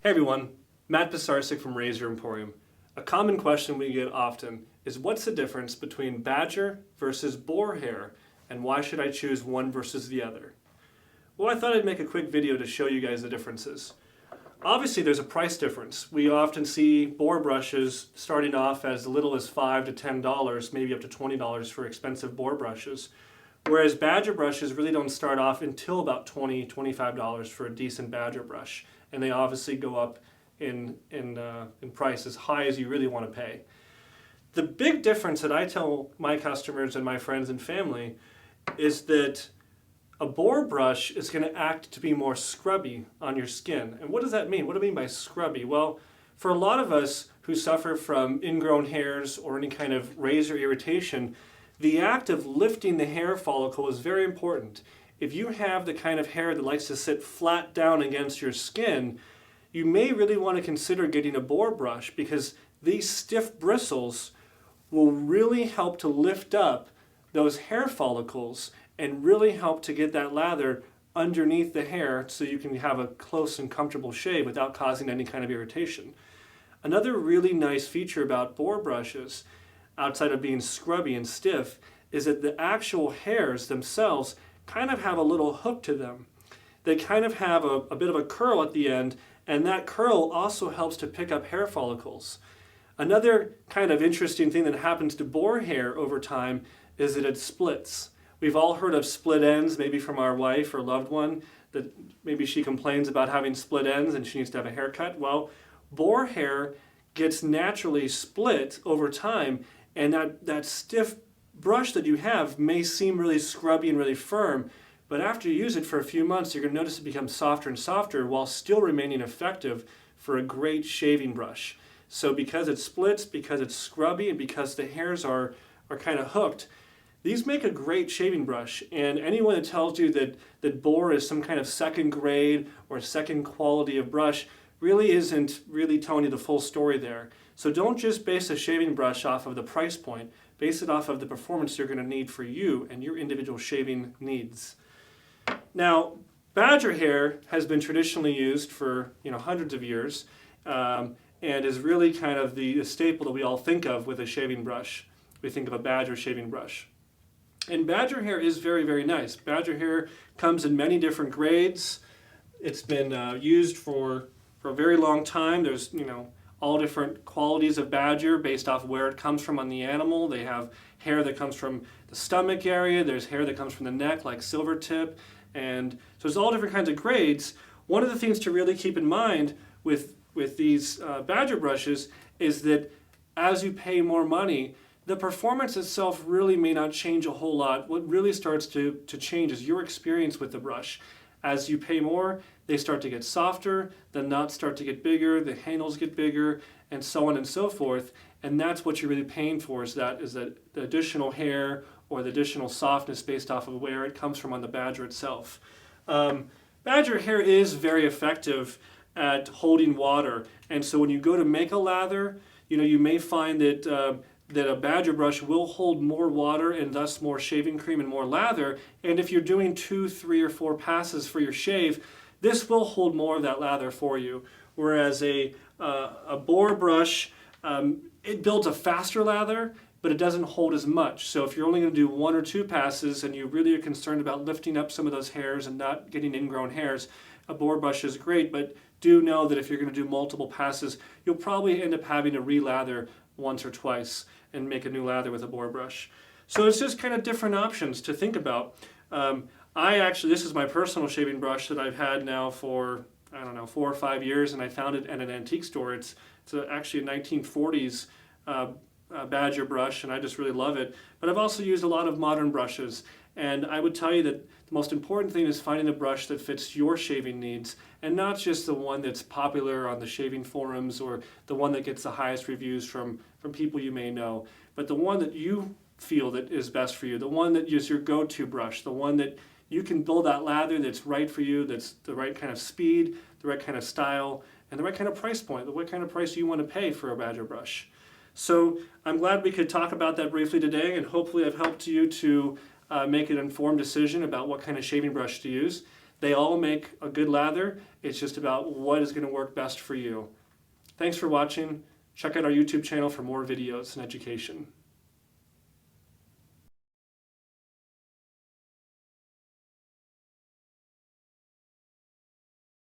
Hey everyone, Matt Pisarcik from RazorEmporium. A common question we get often is what's the difference between badger versus boar hair and why should I choose one versus the other? Well, I thought I'd make a quick video to show you guys the differences. Obviously there's a price difference. We often see boar brushes starting off as little as $5 to $10, maybe up to $20 for expensive boar brushes. Whereas badger brushes really don't start off until about $20, $25 for a decent badger brush. And they obviously go up in price as high as you really want to pay. The big difference that I tell my customers and my friends and family is that a boar brush is going to act to be more scrubby on your skin. And what does that mean? What do I mean by scrubby? Well, for a lot of us who suffer from ingrown hairs or any kind of razor irritation, the act of lifting the hair follicle is very important. If you have the kind of hair that likes to sit flat down against your skin, you may really want to consider getting a boar brush because these stiff bristles will really help to lift up those hair follicles and really help to get that lather underneath the hair so you can have a close and comfortable shave without causing any kind of irritation. Another really nice feature about boar brushes, outside of being scrubby and stiff, is that the actual hairs themselves kind of have a little hook to them. They kind of have a bit of a curl at the end, and that curl also helps to pick up hair follicles. Another kind of interesting thing that happens to boar hair over time is that it splits. We've all heard of split ends, maybe from our wife or loved one, that maybe she complains about having split ends and she needs to have a haircut. Well, boar hair gets naturally split over time, and that stiff brush that you have may seem really scrubby and really firm, but after you use it for a few months, you're going to notice it becomes softer and softer while still remaining effective for a great shaving brush. So because it splits, because it's scrubby, and because the hairs are kind of hooked, these make a great shaving brush. And anyone that tells you that boar is some kind of second grade or second quality of brush really isn't really telling you the full story there. So don't just base a shaving brush off of the price point. Base it off of the performance you're going to need for you and your individual shaving needs. Now, badger hair has been traditionally used for hundreds of years and is really kind of the staple that we all think of with a shaving brush. We think of a badger shaving brush. And badger hair is very, very nice. Badger hair comes in many different grades. It's been used for a very long time. There's all different qualities of badger based off where it comes from on the animal. They have hair that comes from the stomach area. There's hair that comes from the neck, like silver tip. And so there's all different kinds of grades. One of the things to really keep in mind with these badger brushes is that as you pay more money, the performance itself really may not change a whole lot. What really starts to change is your experience with the brush. As you pay more, they start to get softer, the knots start to get bigger, the handles get bigger, and so on and so forth. And that's what you're really paying for, is that the additional hair or the additional softness based off of where it comes from on the badger itself. Badger hair is very effective at holding water. And so when you go to make a lather, you may find that a badger brush will hold more water and thus more shaving cream and more lather. And if you're doing 2, 3, or 4 passes for your shave, this will hold more of that lather for you. Whereas a boar brush, it builds a faster lather, but it doesn't hold as much. So if you're only going to do 1 or 2 passes and you really are concerned about lifting up some of those hairs and not getting ingrown hairs, a boar brush is great, but do know that if you're going to do multiple passes, you'll probably end up having to re-lather once or twice and make a new lather with a boar brush. So it's just kind of different options to think about. This is my personal shaving brush that I've had now for, 4 or 5 years, and I found it at an antique store. It's actually a 1940s badger brush, and I just really love it. But I've also used a lot of modern brushes, and I would tell you that the most important thing is finding a brush that fits your shaving needs, and not just the one that's popular on the shaving forums or the one that gets the highest reviews from people you may know, but the one that you feel that is best for you, the one that is your go-to brush, the one that you can build that lather that's right for you, that's the right kind of speed, the right kind of style, and the right kind of price point, the what kind of price you want to pay for a badger brush. So I'm glad we could talk about that briefly today, and hopefully I've helped you to make an informed decision about what kind of shaving brush to use. They all make a good lather. It's just about what is going to work best for you. Thanks for watching. Check out our YouTube channel for more videos and education.